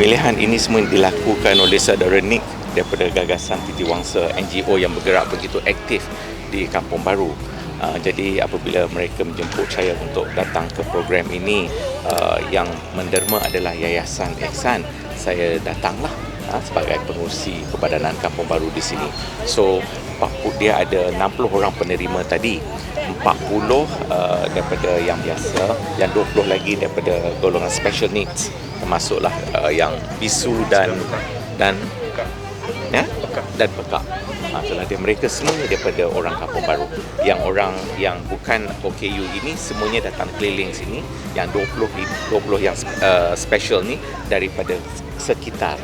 Pemilihan ini semua dilakukan oleh saudara Nick daripada Gagasan Titiwangsa, NGO yang bergerak begitu aktif di Kampung Baru. Jadi apabila mereka menjemput saya untuk datang ke program ini, yang menderma adalah Yayasan Ihsan, saya datanglah sebagai pengurusi Perbadanan Kampung Baru di sini. So dia ada 60 orang penerima tadi, 40 daripada yang biasa, yang 20 lagi daripada golongan special needs, termasuklah yang bisu dan pekak. Itulah dia, mereka semuanya daripada orang Kampung Baru. Yang orang yang bukan OKU ini semuanya datang keliling sini. Yang 20 yang special ni daripada sekitar,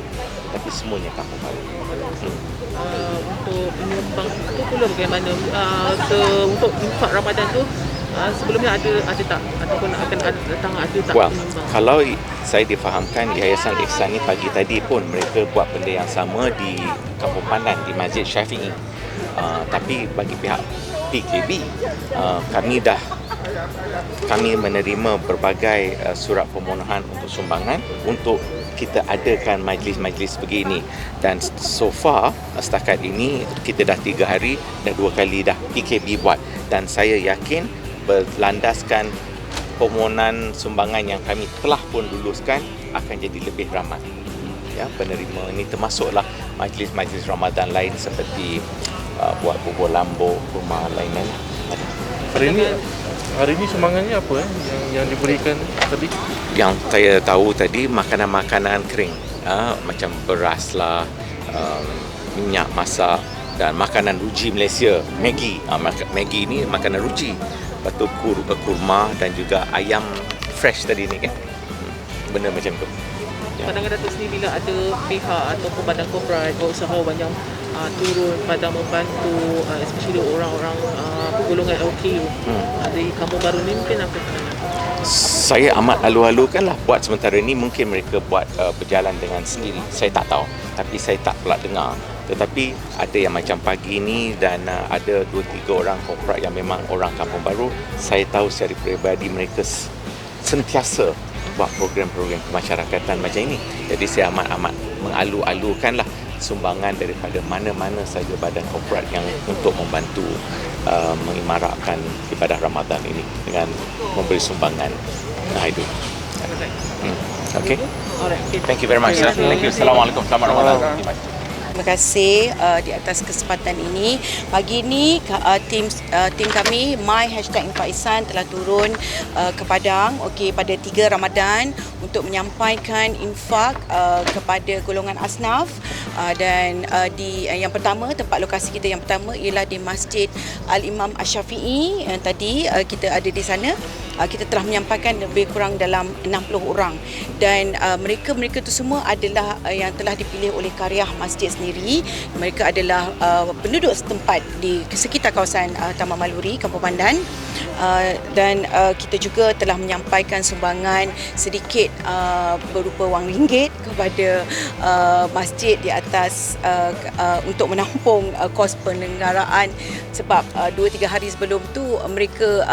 tapi semuanya Kampung Baru. Untuk menyumbang tu pula bagaimana? Untuk infak Ramadan tu sebelumnya ada tak, ataupun akan datang ada tak? Well, kalau saya difahamkan, Yayasan Ihsan ni pagi tadi pun mereka buat benda yang sama di Kampung Pandan, di Masjid Syafi'i. Tapi bagi pihak PKB, kami menerima berbagai surat permohonan untuk sumbangan untuk kita adakan majlis-majlis begini. Dan so far, setakat ini kita dah 3 hari, dah 2 kali dah PKB buat. Dan saya yakin berlandaskan permohonan sumbangan yang kami telah pun luluskan akan jadi lebih ramai. Ya, penerima ini termasuklah majlis-majlis Ramadan lain seperti buat bubur lambuk, rumah lain-lain. Hari ini sumbangannya apa yang diberikan tadi? Yang saya tahu tadi makanan-makanan kering, macam beras lah, minyak masak dan makanan ruji Malaysia, Maggi. Maggi ni makanan ruji. Lepas tu kurma dan juga ayam fresh tadi ni kan. Benda macam tu. Kadang-kadang Datuk sendiri bila ada pihak ataupun badan korporat, usahawan yang turun pada membantu, especially orang-orang golongan LKU di Kampung Baru ni, mungkin apa pandangan? Saya amat alu-alukan lah buat sementara ni. Mungkin mereka buat berjalan dengan sendiri, saya tak tahu, tapi saya tak pula dengar. Tetapi ada yang macam pagi ni dan ada 2-3 orang korporat yang memang orang Kampung Baru. Saya tahu secara peribadi mereka sentiasa buat program-program kemasyarakatan macam ini. Jadi saya amat mengalu-alukan lah sumbangan daripada mana-mana saja badan korporat yang untuk membantu mengimarakkan ibadah Ramadan ini dengan memberi sumbangan. Itu. Okay. Thank you very much. Thank you. Assalamualaikum. Selamat Ramadan. Terima kasih di atas kesempatan ini. Pagi ini tim kami #InfakIhsan telah turun ke Padang pada 3 Ramadan untuk menyampaikan infak kepada golongan asnaf, dan di yang pertama, tempat lokasi kita yang pertama ialah di Masjid Al-Imam Asy-Syafi'i. Tadi kita ada di sana. Kita telah menyampaikan lebih kurang dalam 60 orang, dan mereka itu semua adalah yang telah dipilih oleh Karya Masjid sendiri. Mereka adalah penduduk setempat di sekitar kawasan Taman Maluri, Kampung Pandan, dan kita juga telah menyampaikan sumbangan sedikit berupa wang ringgit kepada masjid di atas untuk menampung kos penyelenggaraan, sebab 2-3 hari sebelum tu mereka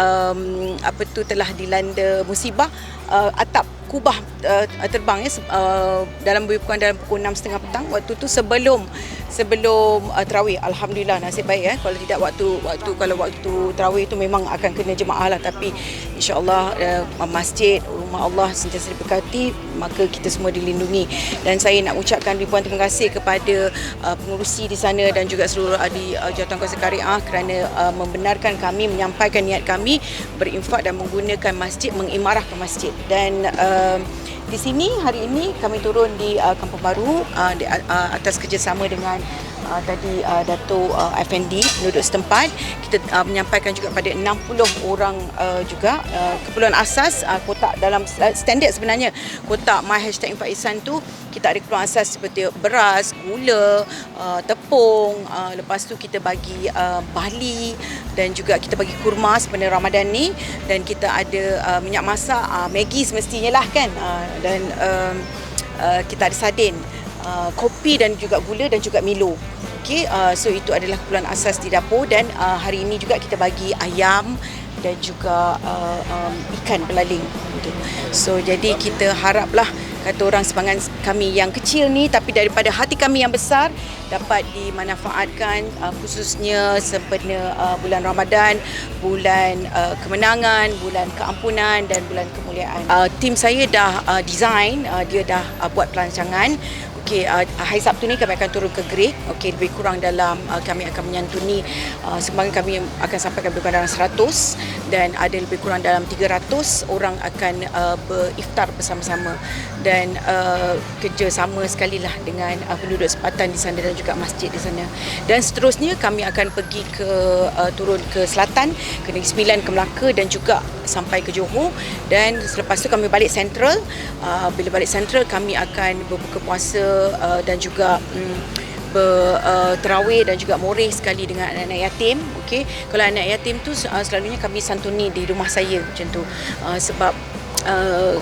telah dilanda musibah atap kubah terbang dalam lebih kurang dalam pukul 6.30 petang. Waktu tu sebelum tarawih. Alhamdulillah, nasib baik kalau tidak kalau waktu tarawih itu memang akan kena jemaah lah, tapi insya-Allah masjid rumah Allah sentiasa diberkati, maka kita semua dilindungi. Dan saya nak ucapkan ribuan terima kasih kepada pengurusi di sana dan juga seluruh ahli Jawatankuasa Syariah kerana membenarkan kami menyampaikan niat kami berinfak dan menggunakan masjid, mengimarahkan masjid. Dan di sini hari ini kami turun di Kampung Baru atas kerjasama dengan tadi Dato' Effendi, penduduk setempat. Kita menyampaikan juga pada 60 orang juga keperluan asas kotak dalam standard. Sebenarnya kotak #InfakIhsan tu kita ada keperluan asas seperti beras, gula, tepung, lepas tu kita bagi bali, dan juga kita bagi kurma sebenarnya Ramadan ni, dan kita ada minyak masak, Maggi semestinya lah kan, dan kita ada sardin, kopi dan juga gula dan juga Milo. So itu adalah keperluan asas di dapur. Dan hari ini juga kita bagi ayam dan juga ikan belaling. So jadi kita haraplah kata orang semangat kami yang kecil ni tapi daripada hati kami yang besar dapat dimanfaatkan khususnya sempena bulan Ramadan, bulan kemenangan, bulan keampunan dan bulan kemuliaan. Tim saya dah design, dia dah buat perancangan. Okey, hari Sabtu ni kami akan turun ke Great. Okey, lebih kurang dalam kami akan menyantuni sumbangan kami akan sampaikan lebih kurang dalam 100 dan ada lebih kurang dalam 300 orang akan beriftar bersama-sama dan kerjasama sekali lah dengan penduduk sepatan di sana dan juga masjid di sana. Dan seterusnya kami akan pergi ke turun ke selatan, ke Negeri Sembilan, ke Melaka dan juga sampai ke Johor dan selepas tu kami balik Central. Bila balik Central kami akan berbuka puasa dan juga terawih dan juga moreh sekali dengan anak-anak yatim. Okey, kalau anak yatim tu selalunya kami santuni di rumah saya macam tu. Sebab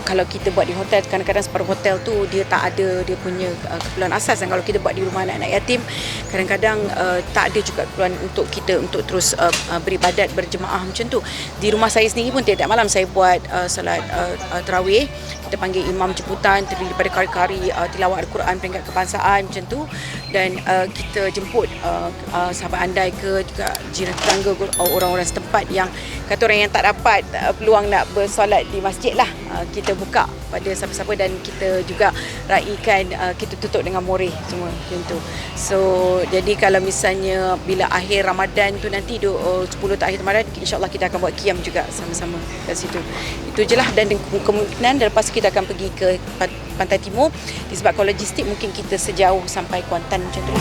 kalau kita buat di hotel, kadang-kadang separuh hotel tu dia tak ada dia punya keperluan asas, dan kalau kita buat di rumah anak-anak yatim kadang-kadang tak ada juga keperluan untuk kita untuk terus beribadat berjemaah macam tu. Di rumah saya sendiri pun tiap malam saya buat salat tarawih. Kita panggil imam jemputan terdiri daripada kari-kari tilawat Al-Quran peringkat kebangsaan macam tu, dan kita jemput sahabat andai ke juga jiran tetangga, orang-orang setempat yang kata orang yang tak dapat peluang nak bersolat di masjid lah, kita buka pada siapa-siapa dan kita juga raikan, kita tutup dengan moreh semua macam tu. So jadi kalau misalnya bila akhir Ramadan tu nanti 10 akhir Ramadan, insyaAllah kita akan buat qiyam juga sama-sama kat situ. Itu je lah, dan kemungkinan lepas kita akan pergi ke Pantai Timur disebabkan logistik mungkin kita sejauh sampai Kuantan macam tu.